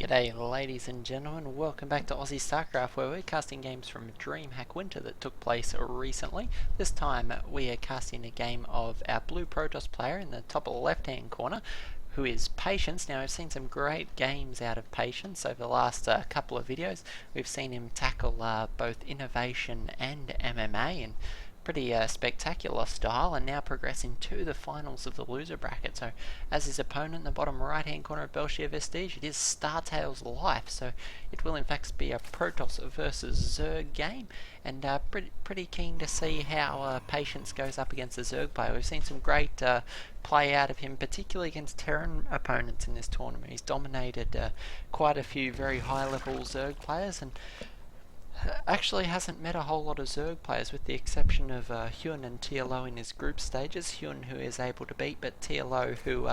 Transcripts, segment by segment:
G'day ladies and gentlemen, welcome back to Aussie Starcraft, where we're casting games from Dreamhack Winter that took place recently. This time we are casting a game of our blue Protoss player in the top of the left hand corner, who is Patience. Now, I've seen some great games out of Patience over the last couple of videos. We've seen him tackle both innovation and MMA in pretty spectacular style, and now progressing to the finals of the loser bracket. So as his opponent in the bottom right hand corner of PvZ, it is STLife, so it will in fact be a Protoss versus Zerg game, and pretty keen to see how Patience goes up against the Zerg player. We've seen some great play out of him, particularly against Terran opponents in this tournament. He's dominated quite a few very high level Zerg players, and actually hasn't met a whole lot of Zerg players, with the exception of Hyun and TLO in his group stages. Hyun, who is able to beat, but TLO, who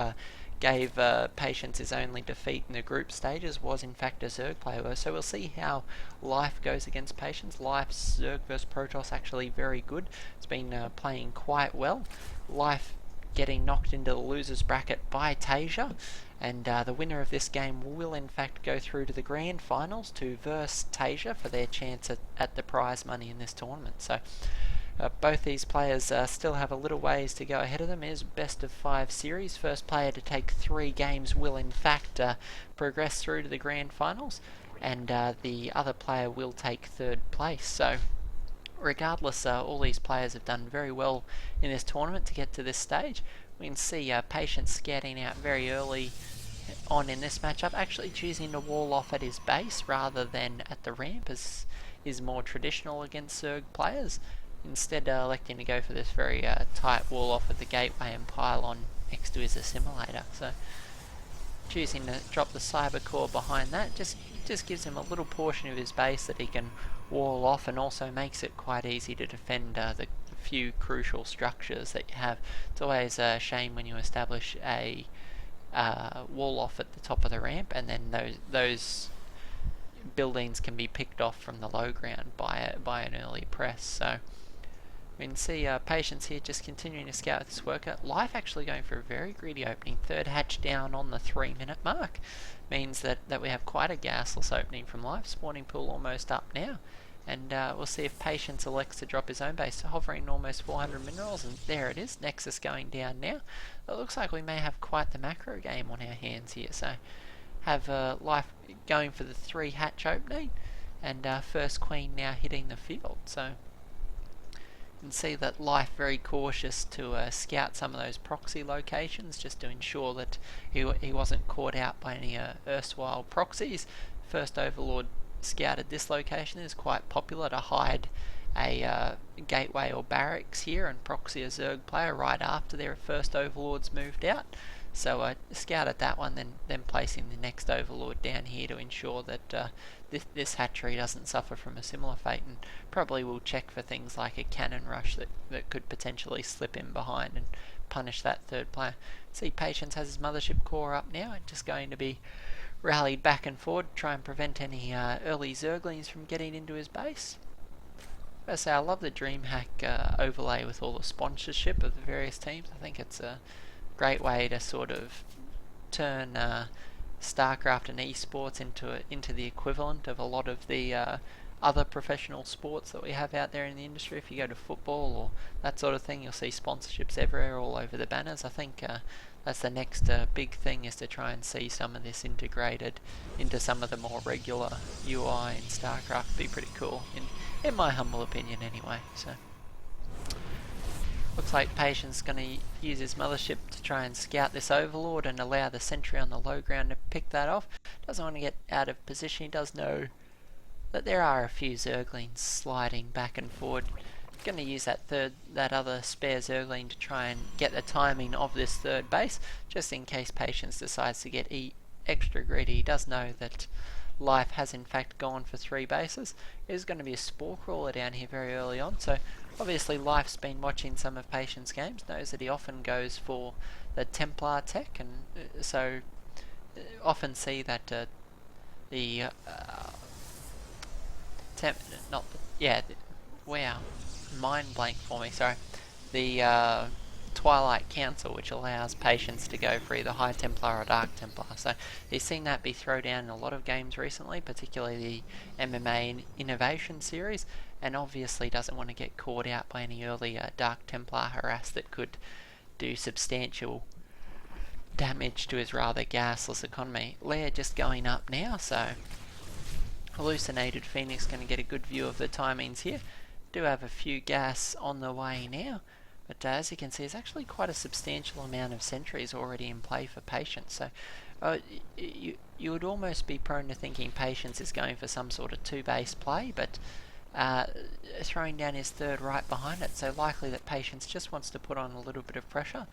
gave Patience his only defeat in the group stages, was in fact a Zerg player. So we'll see how Life goes against Patience. Life's Zerg vs Protoss actually very good. It's been playing quite well. Life getting knocked into the losers bracket by Teaja, and the winner of this game will in fact go through to the grand finals to verse Teaja for their chance at the prize money in this tournament. So both these players still have a little ways to go ahead of them. It is best of 5 series. First player to take 3 games will in fact progress through to the grand finals, and the other player will take 3rd place. So regardless, all these players have done very well in this tournament to get to this stage. We can see Patience scouting out very early on in this matchup, actually choosing to wall off at his base rather than at the ramp, as is more traditional against Zerg players. Instead electing to go for this very tight wall off at the gateway and pile on next to his assimilator. So choosing to drop the cyber core behind that just gives him a little portion of his base that he can wall off, and also makes it quite easy to defend the few crucial structures that you have. It's always a shame when you establish a wall off at the top of the ramp, and then those buildings can be picked off from the low ground by an early press. So we can see Patience here just continuing to scout this worker. Life actually going for a very greedy opening. 3rd hatch down on the 3-minute mark means that we have quite a gasless opening from Life. Spawning pool almost up now, and we'll see if Patience elects to drop his own base. Hovering almost 400 minerals, and there it is. Nexus going down now. It looks like we may have quite the macro game on our hands here. So have Life going for the 3 hatch opening, and first queen now hitting the field. So you can see that Life very cautious to scout some of those proxy locations, just to ensure that he wasn't caught out by any erstwhile proxies. First Overlord scouted this location. It is quite popular to hide a gateway or barracks here and proxy a Zerg player right after their first Overlord's moved out. So scouted that one, then placing the next Overlord down here to ensure that this hatchery doesn't suffer from a similar fate, and probably will check for things like a cannon rush that could potentially slip in behind and punish that 3rd player. See, Patience has his mothership core up now, and just going to be rallied back and forward to try and prevent any early Zerglings from getting into his base. I say, I love the Dreamhack overlay with all the sponsorship of the various teams. I think it's a great way to sort of turn Starcraft and esports into the equivalent of a lot of the other professional sports that we have out there in the industry. If you go to football or that sort of thing, you'll see sponsorships everywhere, all over the banners. I think that's the next big thing, is to try and see some of this integrated into some of the more regular UI in Starcraft. It'd be pretty cool, in my humble opinion anyway. So looks like Patience going to use his mothership to try and scout this Overlord and allow the sentry on the low ground to pick that off. Doesn't want to get out of position. He does know that there are a few Zerglings sliding back and forward. Going to use that other spare Zergling to try and get the timing of this 3rd base, just in case Patience decides to get extra greedy. He does know that Life has in fact gone for 3 bases. There's going to be a spore crawler down here very early on, so obviously Life's been watching some of Patience games, knows that he often goes for the Templar tech, and so often see that wow, mind blank for me, sorry. The Twilight Council, which allows Patience to go for either High Templar or Dark Templar. So he's seen that be thrown down in a lot of games recently, particularly the MMA Innovation series, and obviously doesn't want to get caught out by any early Dark Templar harass that could do substantial damage to his rather gasless economy. Leia just going up now, so Hallucinated Phoenix going to get a good view of the timings here. Do have a few gas on the way now, but as you can see, there's actually quite a substantial amount of sentries already in play for Patience. So you would almost be prone to thinking Patience is going for some sort of two-base play, but throwing down his third right behind it, so likely that Patience just wants to put on a little bit of pressure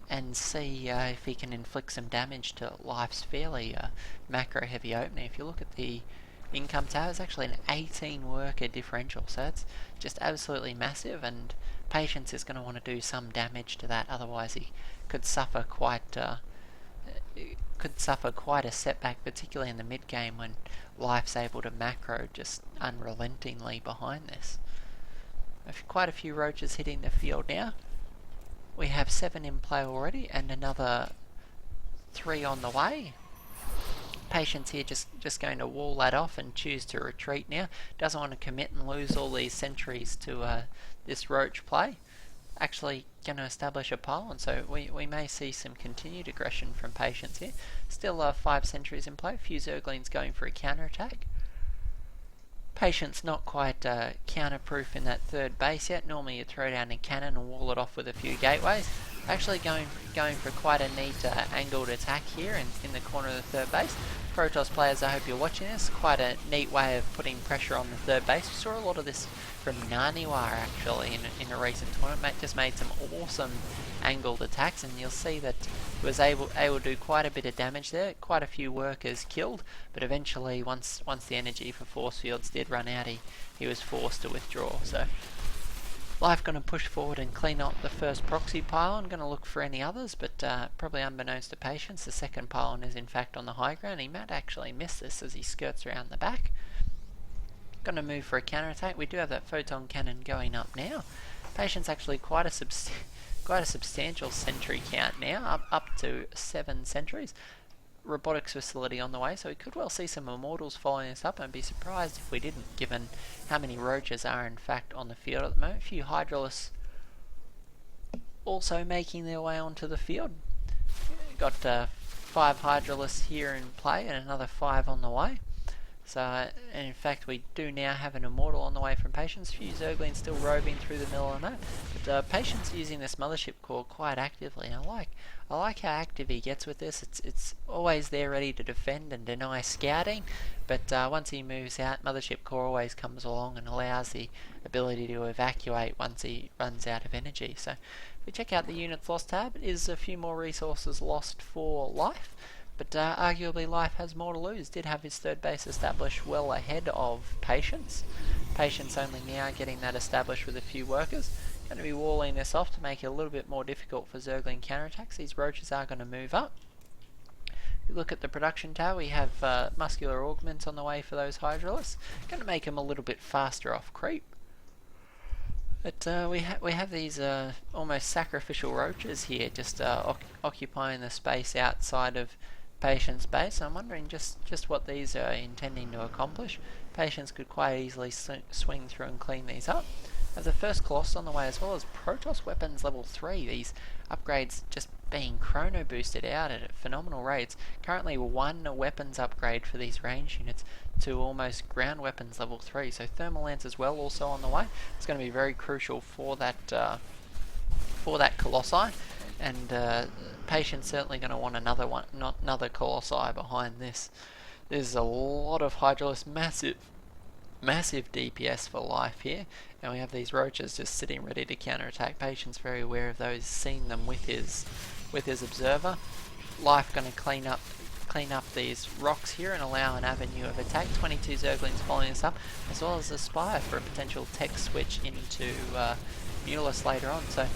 and see if he can inflict some damage to Life's fairly macro heavy opening. If you look at the income tower, it's actually an 18 worker differential, so it's just absolutely massive, and Patience is going to want to do some damage to that, otherwise he could suffer quite a setback, particularly in the mid game when Life's able to macro just unrelentingly behind this. Quite a few roaches hitting the field now. We have 7 in play already and another 3 on the way. Patience here just going to wall that off and choose to retreat now. Doesn't want to commit and lose all these sentries to this roach play. Actually going to establish a pylon, so we may see some continued aggression from Patience here. Still 5 sentries in play, a few Zerglings going for a counterattack. Patience not quite counterproof in that third base yet. Normally you throw down a cannon and wall it off with a few gateways. Actually going for quite a neat angled attack here in the corner of the third base. Protoss players, I hope you're watching this. Quite a neat way of putting pressure on the third base. We saw a lot of this from Naniwar actually in a recent tournament. Just made some awesome angled attacks, and you'll see that he was able to do quite a bit of damage there. Quite a few workers killed, but eventually once the energy for force fields did run out, he was forced to withdraw. So Life going to push forward and clean up the first proxy pylon. Going to look for any others, but probably unbeknownst to Patience, the second pylon is in fact on the high ground. He might actually miss this as he skirts around the back. Going to move for a counterattack. We do have that photon cannon going up now. Patience actually quite a substantial sentry count now, up to 7 sentries. Robotics facility on the way, so we could well see some Immortals following us up, and be surprised if we didn't, given how many roaches are in fact on the field at the moment. A few Hydralisks also making their way onto the field. Got 5 Hydralisks here in play and another 5 on the way. So, and in fact we do now have an Immortal on the way from Patience. A few Zerglings still roving through the middle of the map, but Patience using this mothership core quite actively. I like how active he gets with this. It's always there ready to defend and deny scouting, but once he moves out, mothership core always comes along and allows the ability to evacuate once he runs out of energy. So if we check out the units lost tab, it is a few more resources lost for Life. But arguably Life has more to lose. Did have his third base established well ahead of Patience. Patience only now getting that established with a few workers. Going to be walling this off to make it a little bit more difficult for Zergling counterattacks. These roaches are going to move up. If you look at the production tower, we have muscular augments on the way for those Hydralisks. Going to make them a little bit faster off creep. But we have these almost sacrificial roaches here, just occupying the space outside of Patience base. I'm wondering just what these are intending to accomplish. Patience could quite easily swing through and clean these up. Have the first Colossus on the way, as well as Protoss weapons level 3. These upgrades just being chrono boosted out at phenomenal rates. Currently 1 weapons upgrade for these range units to almost ground weapons level 3. So thermal lance as well also on the way. It's going to be very crucial for that Colossi, and Patience certainly going to want another one, not another Colossi behind this. There's a lot of Hydralisks, massive DPS for Life here, and we have these roaches just sitting ready to counterattack. Patience very aware of those, seeing them with his observer. Life going to clean up these rocks here and allow an avenue of attack. 22 Zerglings following us up, as well as a Spire for a potential tech switch into Mulus later on. So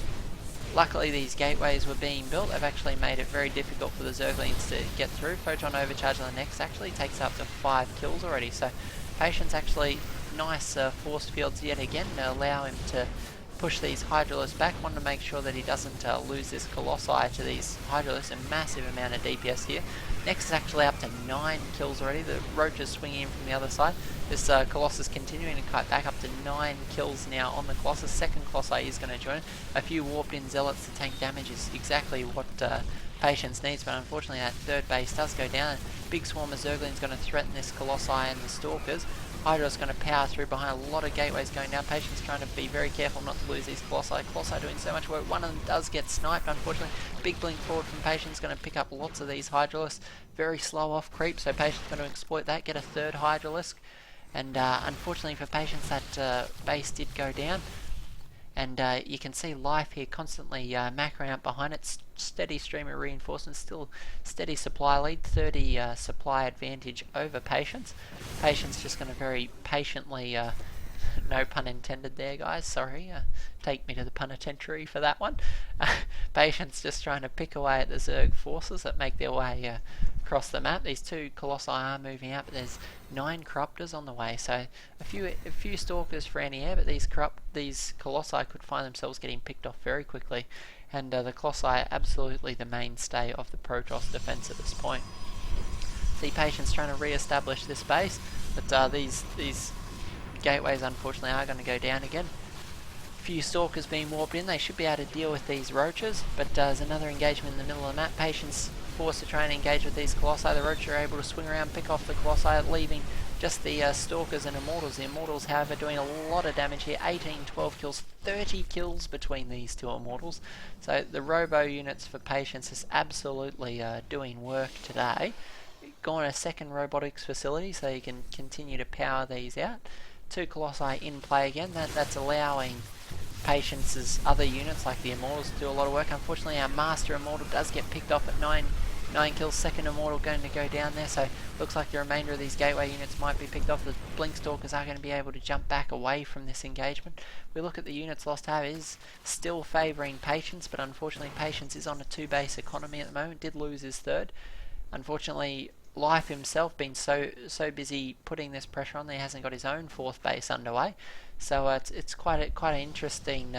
luckily these gateways were being built. They've actually made it very difficult for the Zerglings to get through. Photon overcharge on the next actually takes up to 5 kills already. So Patience actually nice force fields yet again to allow him to push these Hydralisks back. Want to make sure that he doesn't lose this Colossi to these Hydralisks. A massive amount of DPS here. Next is actually up to 9 kills already. The Roach is swinging in from the other side. This Colossus continuing to kite back up to 9 kills now on the Colossus. Second Colossi is going to join. A few warped in Zealots to tank damage is exactly what Patience needs, but unfortunately that third base does go down. Big swarm of Zerglings going to threaten this Colossi and the Stalkers. Hydra's going to power through behind a lot of gateways going down. Patience trying to be very careful not to lose these Colossi. Colossi doing so much work. One of them does get sniped, unfortunately. Big blink forward from Patience, going to pick up lots of these Hydralisks. Very slow off creep, so Patience going to exploit that, get a third Hydralisk. And unfortunately for Patience, that base did go down. And you can see Life here constantly macroing up behind it. Steady stream of reinforcements, still steady supply lead, 30 supply advantage over Patience. Patience just going to very patiently, no pun intended there guys, sorry, take me to the penitentiary for that one. Patience just trying to pick away at the Zerg forces that make their way across the map. These two Colossi are moving out, but there's 9 Corruptors on the way, so a few Stalkers for anti-air, but these Colossi could find themselves getting picked off very quickly, and the Colossi are absolutely the mainstay of the Protoss defense at this point. See Patience trying to re-establish this base, but these gateways unfortunately are going to go down again. Few Stalkers being warped in, they should be able to deal with these Roaches, but there's another engagement in the middle of the map. Patience forced to try and engage with these Colossi. The Roach are able to swing around, pick off the Colossi, leaving just the Stalkers and Immortals. The Immortals, however, doing a lot of damage here. 18, 12 kills, 30 kills between these two Immortals. So the Robo units for Patience is absolutely doing work today. Gone a second robotics facility so you can continue to power these out. 2 Colossi in play again. That's allowing Patience's other units like the Immortals to do a lot of work. Unfortunately our Master Immortal does get picked off at 9 kills. Second Immortal going to go down there, so looks like the remainder of these gateway units might be picked off. The Blink Stalkers are going to be able to jump back away from this engagement. We look at the units lost, have is still favouring Patience, but unfortunately Patience is on a 2-base economy at the moment, did lose his third. Unfortunately Life himself been so busy putting this pressure on that he hasn't got his own 4th base underway, so it's quite an interesting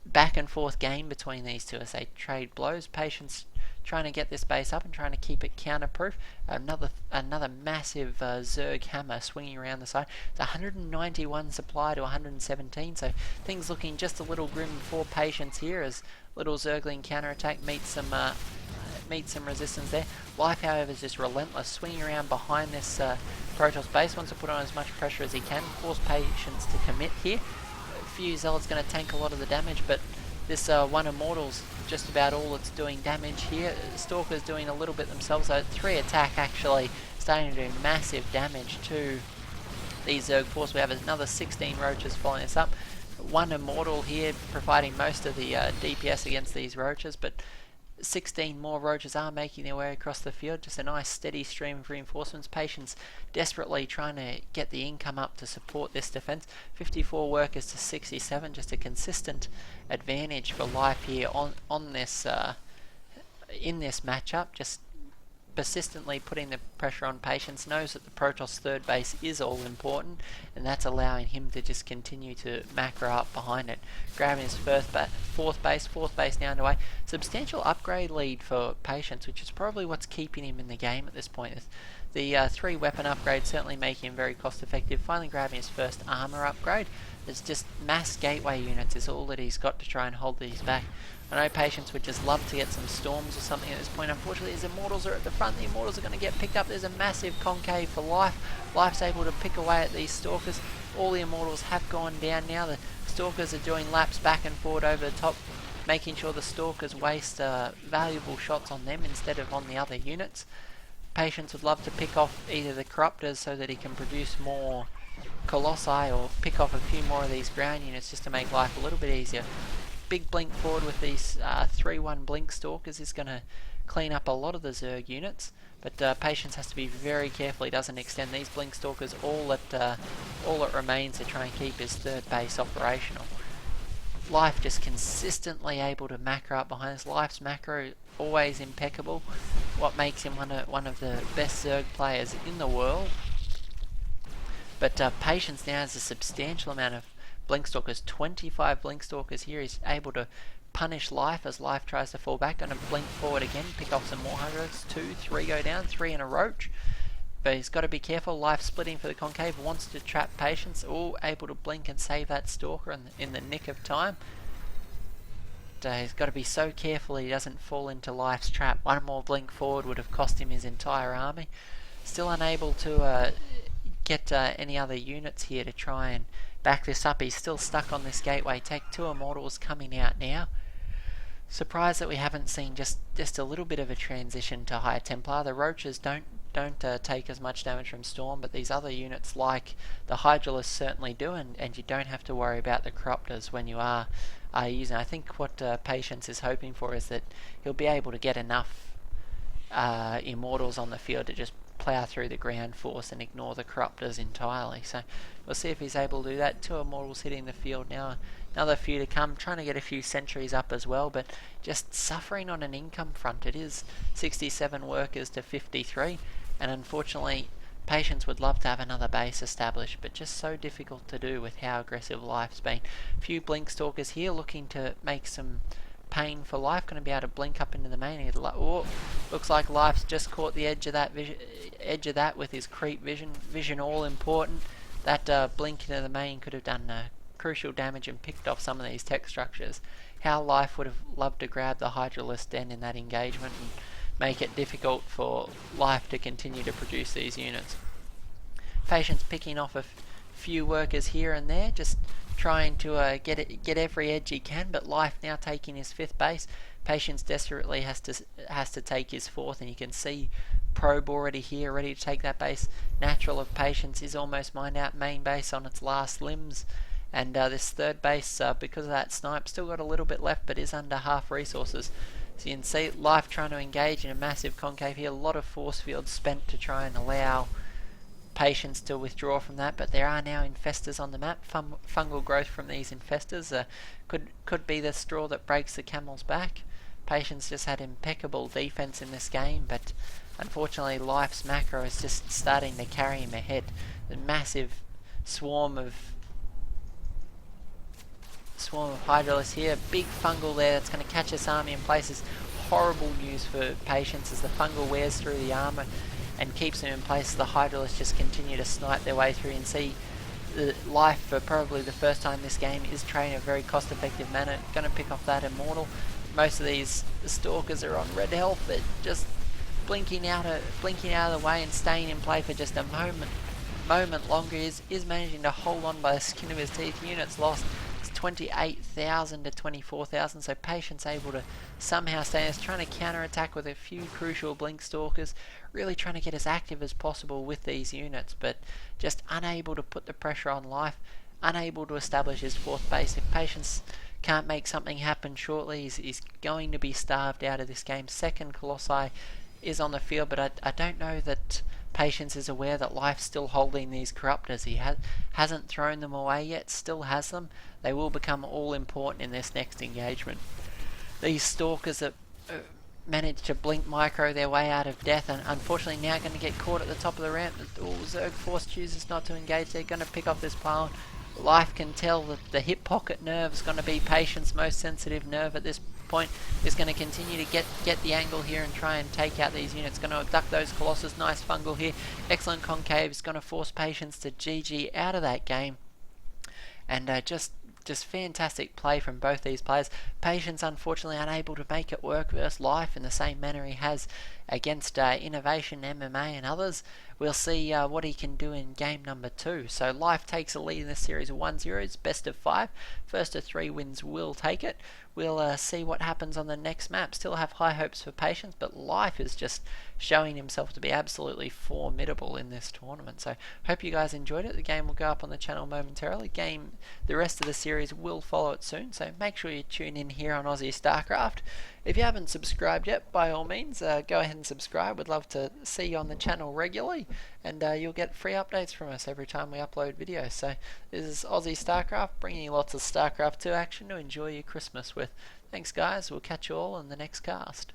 back and forth game between these two as they trade blows. Patience trying to get this base up and trying to keep it counterproof. Another massive Zerg hammer swinging around the side. It's 191 supply to 117, so things looking just a little grim for Patience here as little Zergling counterattack meets some resistance there. Life, however, is just relentless, swinging around behind this Protoss base. Wants to put on as much pressure as he can, force Patience to commit here. A few Zealots going to tank a lot of the damage, but this one Immortal's just about all it's doing damage here. Stalker's doing a little bit themselves, so 3 attack actually starting to do massive damage to these Zerg force. We have another 16 Roaches following us up. One Immortal here providing most of the DPS against these Roaches, but 16 more Roaches are making their way across the field. Just a nice steady stream of reinforcements. Patience desperately trying to get the income up to support this defense. 54 workers to 67, just a consistent advantage for Life here on this in this matchup. Just persistently putting the pressure on Patience, knows that the Protoss 3rd base is all important, and that's allowing him to just continue to macro up behind it. Grabbing his 4th base now underway. Substantial upgrade lead for Patience, which is probably what's keeping him in the game at this point. The 3 weapon upgrades certainly making him very cost effective. Finally grabbing his first armor upgrade. It's just mass gateway units is all that he's got to try and hold these back. I know Patience would just love to get some Storms or something at this point. Unfortunately his Immortals are at the front. The Immortals are going to get picked up. There's a massive concave for Life. Life's able to pick away at these Stalkers. All the Immortals have gone down now. The Stalkers are doing laps back and forward over the top, making sure the Stalkers waste valuable shots on them instead of on the other units. Patience would love to pick off either the Corruptors so that he can produce more Colossi, or pick off a few more of these ground units just to make life a little bit easier. Big blink forward with these 3-1 blink Stalkers is going to clean up a lot of the Zerg units, but Patience has to be very careful he doesn't extend these blink Stalkers. All it remains to try and keep his 3rd base operational. Life just consistently able to macro up behind us. Life's macro always impeccable, what makes him one of the best Zerg players in the world. But Patience now has a substantial amount of Blinkstalkers, 25 Blinkstalkers here. He's able to punish Life as Life tries to fall back. Gonna blink forward again, pick off some more Hydras. 2, 3 go down, 3 in a Roach. But he's got to be careful. Life splitting for the Concave, wants to trap Patience. All able to blink and save that Stalker in the nick of time. He's got to be so careful he doesn't fall into Life's trap. One more blink forward would have cost him his entire army. Still unable to get any other units here to try and back this up. He's still stuck on this gateway. Take 2 Immortals coming out now. Surprised that we haven't seen just a little bit of a transition to High Templar. The Roaches don't take as much damage from Storm, but these other units like the Hydralisks certainly do, and you don't have to worry about the Corruptors when you are using. I think what Patience is hoping for is that he'll be able to get enough Immortals on the field to just plough through the ground force and ignore the Corruptors entirely. So we'll see if he's able to do that. 2 Immortals hitting the field now. Another few to come, trying to get a few sentries up as well, but just suffering on an income front. It is 67 workers to 53, and unfortunately Patience would love to have another base established, but just so difficult to do with how aggressive Life's been. A few Blinkstalkers here looking to make some pain for Life. Going to be able to blink up into the main. Oh, looks like Life's just caught the edge of that with his creep vision. Vision all important. That blink into the main could have done crucial damage and picked off some of these tech structures. How Life would have loved to grab the Hydralisk Den in that engagement and make it difficult for Life to continue to produce these units. Patience picking off a few workers here and there, just trying to get every edge he can, but Life now taking his 5th base. Patience desperately has to take his 4th, and you can see Probe already here, ready to take that base. Natural of Patience is almost mined out, main base on its last limbs. And this 3rd base, because of that snipe, still got a little bit left, but is under half resources. So you can see Life trying to engage in a massive concave here. A lot of force fields spent to try and allow Patience to withdraw from that, but there are now infestors on the map. Fungal growth from these infestors could be the straw that breaks the camel's back. Patience just had impeccable defense in this game, but unfortunately Life's macro is just starting to carry him ahead. The massive swarm of Hydralisks here, big fungal there that's going to catch this army in places. Horrible news for Patience as the fungal wears through the armor and keeps him in place. The Hydralisks just continue to snipe their way through, and see the Life for probably the first time this game is training in a very cost effective manner. Going to pick off that Immortal. Most of these Stalkers are on red health. They're just blinking out of the way and staying in play for just a moment longer. Is managing to hold on by the skin of his teeth. Units lost 28,000 to 24,000, so Patience able to somehow stay. Is trying to counter-attack with a few crucial Blinkstalkers, really trying to get as active as possible with these units, but just unable to put the pressure on Life, unable to establish his 4th base. If Patience can't make something happen shortly, he's going to be starved out of this game. 2nd Colossi is on the field, but I don't know that Patience is aware that Life's still holding these Corruptors. He hasn't thrown them away yet, still has them. They will become all important in this next engagement. These Stalkers that managed to blink micro their way out of death, and unfortunately now going to get caught at the top of the ramp. Zerg Force chooses not to engage. They're going to pick off this pylon. Life can tell that the hip pocket nerve is going to be Patience's most sensitive nerve at this point. Is going to continue to get the angle here and try and take out these units. Going to abduct those Colossus. Nice fungal here. Excellent concave. Is going to force Patience to GG out of that game. And just fantastic play from both these players. Patience unfortunately unable to make it work versus Life in the same manner he has against Innovation, MMA and others. We'll see what he can do in game number 2. So Life takes a lead in this series of 1-0. It's best of 5. First of 3 wins will take it. We'll see what happens on the next map. Still have high hopes for Patience, but Life is just showing himself to be absolutely formidable in this tournament. So hope you guys enjoyed it. The game will go up on the channel momentarily. The rest of the series will follow it soon, so make sure you tune in here on Aussie Starcraft. If you haven't subscribed yet, by all means, go ahead and subscribe. We'd love to see you on the channel regularly, and you'll get free updates from us every time we upload videos. So this is Aussie Starcraft, bringing you lots of Starcraft 2 action to enjoy your Christmas with. Thanks guys, we'll catch you all in the next cast.